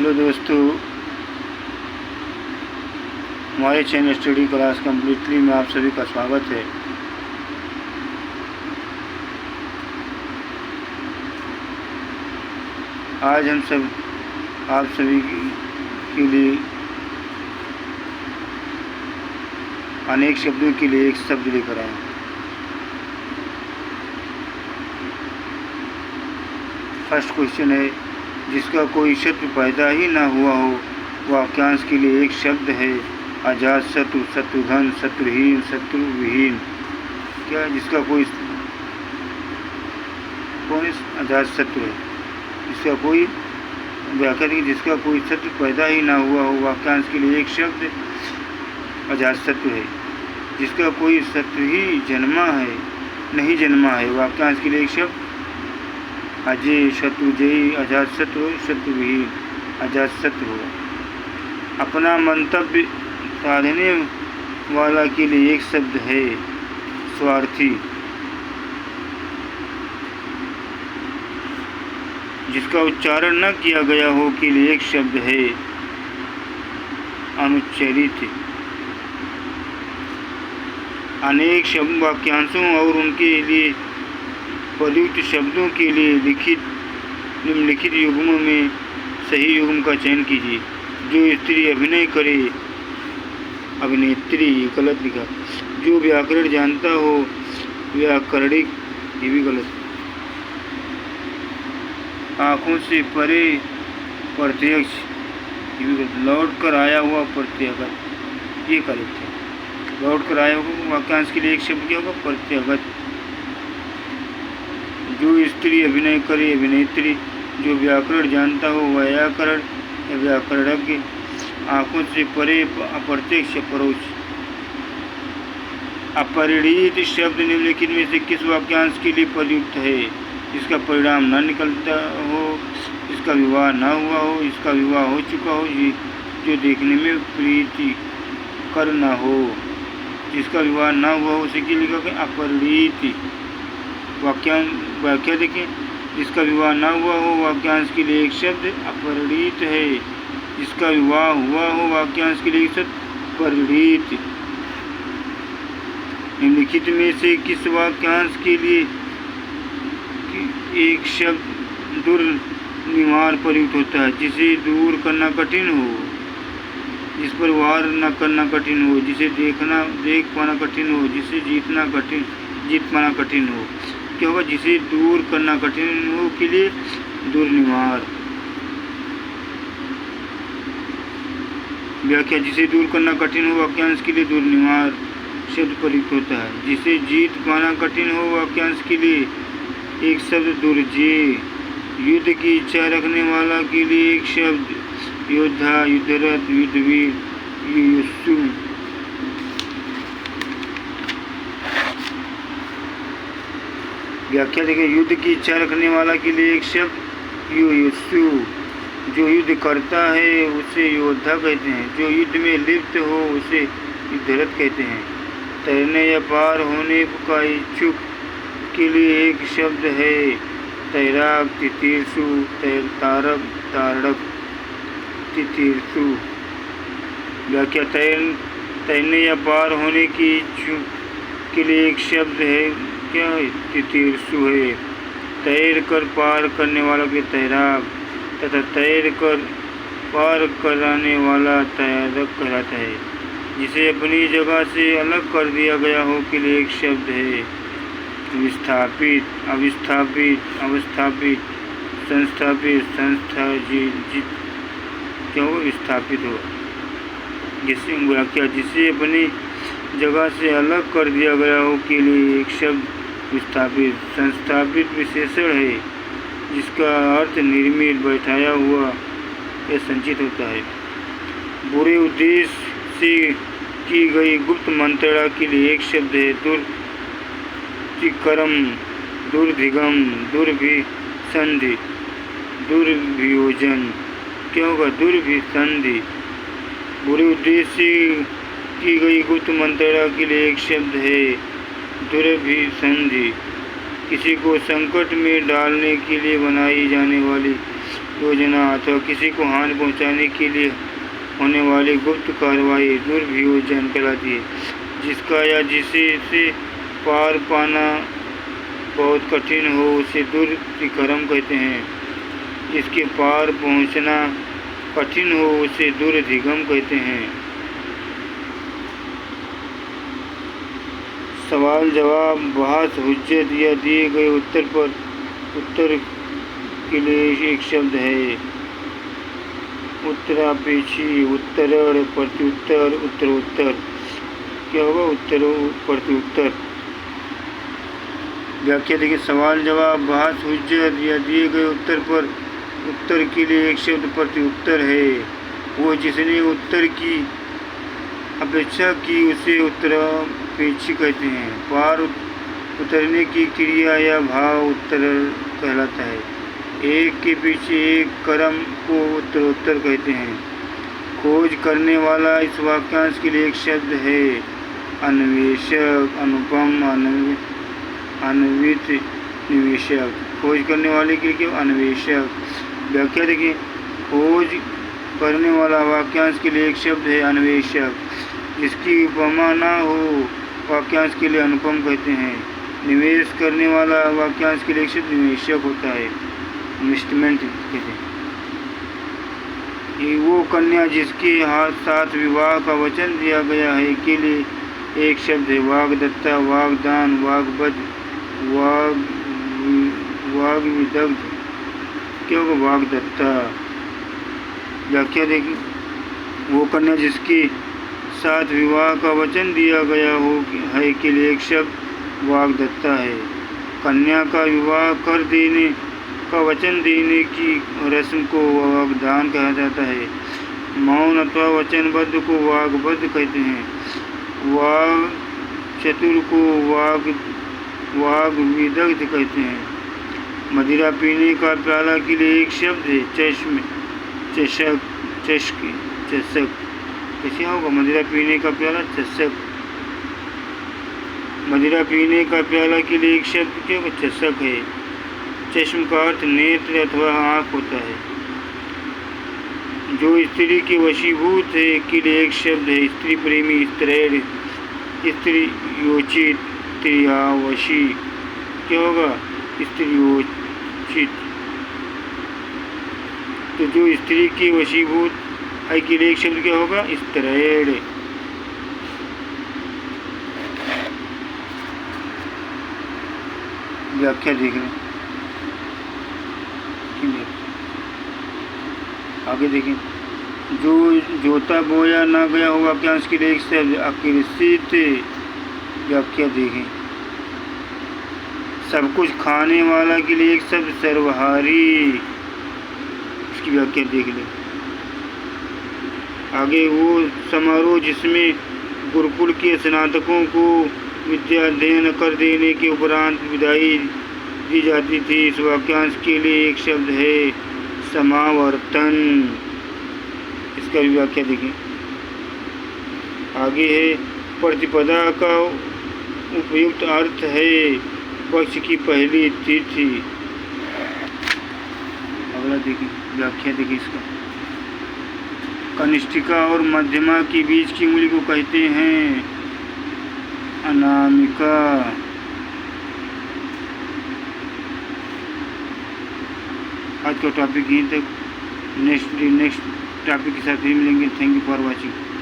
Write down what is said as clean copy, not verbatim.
Hello दोस्तों, हमारे channel study class completely में आप सभी का स्वागत है। आज हम सब आप सभी के लिए अनेक शब्दों के लिए एक शब्द लेकर आए हैं। फर्स्ट क्वेश्चन है, जिसका कोई शत्रु पैदा ही ना हुआ हो, वाक्यांश के लिए एक शब्द है। अजात शत्रु, शत्रुघ्न, शत्रुहीन, शत्रुविहीन। क्या जिसका कोई कौन अजात शत्रु है? जिसका कोई व्याख्या दी, जिसका कोई शत्रु पैदा ही ना हुआ हो, वाक्यांश के लिए एक शब्द अजात शत्रु है। जिसका कोई शत्रु ही जन्मा है, नहीं जन्मा है, वाक्यांश के लिए एक शब्द अजय, शत्रुजयी, अजात शत्रु, शत्रुविहीन, अजात शत्रु। अपना मंतव्य साधने वाला के लिए एक शब्द है स्वार्थी। जिसका उच्चारण न किया गया हो के लिए एक शब्द है अनुच्चरित। अनेक शब्द वाक्यांशों और उनके लिए प्रयुक्त शब्दों के लिए निम्नलिखित युग्मों में सही युग्म का चयन कीजिए। जो स्त्री अभिनय करे, अभिनेत्री, गलत लिखा। जो व्याकरण जानता हो, व्याकरणिक, ये भी गलत। आँखों से परे, प्रत्यक्ष, ये भी गलत। लौट कर आया हुआ प्रत्यागत, ये करेक्ट है। लौट कर आया हुआ वाक्यांश के लिए एक शब्द क्या होगा? प्रत्यागत। जो स्त्री अभिनय करे, अभिनेत्री। जो व्याकरण जानता हो, व्याकरण या व्याकरणज्ञ। आँखों से परे, अप्रत्यक्ष, परोक्ष। अपरिणीत शब्द निम्नलिखित में से किस वाक्यांश के लिए प्रयुक्त है? जिसका परिणाम न निकलता हो, इसका विवाह न हुआ हो, इसका विवाह हो चुका हो, जो देखने में प्रीति कर न हो। जिसका विवाह न हुआ हो उसे क्या लिखा गया? अपरिणीत। व्याख्या देखें। जिसका विवाह न हुआ हो, वाक्यांश के लिए एक शब्द अपरिणीत है। जिसका विवाह हुआ हो, वाक्यांश के लिए एक शब्द परिणीत। निम्नलिखित में से किस वाक्यांश के लिए एक शब्द दुर्निवार प्रयुक्त होता है? जिसे दूर करना कठिन हो, जिस पर वार न करना कठिन हो, जिसे देख पाना कठिन हो, जिसे जीत पाना कठिन हो। क्या होगा? जिसे दूर करना कठिन हो के लिए दुर्निवार। व्याख्या। जिसे दूर करना कठिन हो, वाक्यांश के लिए दुर्निवार शब्द प्रयुक्त होता है। जिसे जीत पाना कठिन हो, वाक्यांश के लिए एक शब्द दुर्जेय। युद्ध की इच्छा रखने वाला के लिए एक शब्द योद्धा, युद्धरत, युद्धवीर, युयुत्सु। व्याख्या देखिए। युद्ध की इच्छा रखने वाला के लिए एक शब्द युयुत्सु। जो युद्ध करता है उसे योद्धा कहते हैं। जो युद्ध में लिप्त हो उसे युद्धरत कहते हैं। तैरने या पार होने का इच्छुक के लिए एक शब्द है तैराक, तितीर्षु, तारक, तारक, तितीर्षु। व्याख्या। तैरने या पार होने की इच्छुक के लिए एक शब्द है क्या? तितीर्षु है। तैर कर पार करने वाला के तैराक तथा तैर कर पार कराने वाला तैराक कहलाता है। जिसे अपनी जगह से अलग कर दिया गया हो के लिए एक शब्द है विस्थापित, अविस्थापित, अवस्थापित, संस्थापित, संस्थाजित। क्या हो? विस्थापित हो। जिसे व्याख्या। जिसे अपनी जगह से अलग कर दिया गया हो के लिए एक शब्द विस्थापित। संस्थापित विशेषण है जिसका अर्थ निर्मित, बैठाया हुआ या संचित होता है। बुरे उद्देश्य से की गई गुप्त मंत्रणा के लिए एक शब्द है दुर्तिक्रम, दुर्धिगम, दुर्भिसंधि, दुर्भियोजन। क्या होगा? दुर्भिसंधि। बुरे उद्देश्य से की गई गुप्त मंत्रणा के लिए एक शब्द है दुर्भिसंधि। किसी को संकट में डालने के लिए बनाई जाने वाली योजना अथवा किसी को हानि पहुंचाने के लिए होने वाली गुप्त कार्रवाई दुर्भियोजन कहलाती है। जिसका या जिसे से पार पाना बहुत कठिन हो उसे दुर्तिक्रम कहते हैं। जिसके पार पहुंचना कठिन हो उसे दुर्धिगम कहते हैं। सवाल जवाब बहस हुज्जत या दिए गए उत्तर पर उत्तर के लिए एक शब्द है। उत्तरापेक्षी, उत्तरण, प्रत्युत्तर, उत्तरोत्तर। क्या होगा? उत्तर प्रत्युत्तर। व्याख्या देखिए। सवाल जवाब बहस हुज्जत या दिए गए उत्तर पर उत्तर के लिए एक शब्द प्रत्युत्तर है। वो जिसने उत्तर की अपेक्षा की उसे उत्तरापेक्षी कहते हैं। पार उतरने की क्रिया या भाव उत्तर कहलाता है। एक के पीछे एक क्रम को उत्तरोत्तर कहते हैं। खोज करने वाला इस वाक्यांश के लिए एक शब्द है। अन्वेषक, अनुपम, अन्वित, निवेशक। खोज करने वाले के लिए क्या? अन्वेषक। व्याख्या देखिए। खोज करने वाला वाक्यांश के लिए एक शब्द है अन्वेषक। जिसकी उपमा ना हो वाक्यांश के लिए अनुपम कहते हैं। निवेश करने वाला वाक्यांश के लिए एक शब्द निवेशक होता है, इन्वेस्टमेंट कहते हैं। ये वो कन्या जिसके साथ विवाह का वचन दिया गया है के लिए एक शब्द है वाग्दत्ता, वाग्दान, वाग्बद्ध, वाग्विदग्ध। क्या होगा? वाग्दत्ता। व्याख्या देखिए। वो कन्या जिसके साथ विवाह का वचन दिया गया हो है के लिए एक शब्द वाग्दत्ता है। कन्या का विवाह कर देने का वचन देने की रस्म को वाग्दान कहा जाता है। मौन अथवा वचनबद्ध को वाग्बद्ध कहते हैं। वाग चतुर को वाग्विदग्ध कहते हैं। मदिरा पीने का प्याला के लिए एक शब्द है चश्म, चषक, चष्क, चषक। कैसे होगा? मदिरा पीने का प्याला, चषक। मदिरा पीने का प्याला के लिए एक शब्द क्या होगा? चषक है। चश्म का अर्थ नेत्र अथवा आँख होता है। जो स्त्री के वशीभूत है के लिए एक शब्द है स्त्री प्रेमी, स्त्रैण, स्त्री योचित, स्त्रियावशी। क्या होगा? स्त्रियोचित। तो जो स्त्री के वशीभूत है के लिए एक शब्द क्या होगा? स्त्रैण। व्याख्या देख लें। आगे देखें। जो जोता बोया ना गया हो वाक्यांश के लिए एक शब्द आकर्षित। व्याख्या देखें। सब कुछ खाने वाला के लिए एक शब्द सर्वहारी। इसकी व्याख्या देख लें। आगे वो समारोह जिसमें गुरुकुल के स्नातकों को विद्या अध्ययन कर देने के उपरांत विदाई दी जाती थी। इस वाक्यांश के लिए एक शब्द है समावर्तन। इसका भी व्याख्या देखें। आगे है प्रतिपदा का उपयुक्त अर्थ है पक्ष की पहली तिथि। अगला देखिए। व्याख्या देखिए इसका। कनिष्ठिका और मध्यमा के बीच की उंगली को कहते हैं अनामिका। आज का टॉपिक यहीं तक। नेक्स्ट टॉपिक के साथ फिर मिलेंगे। Thank you for watching.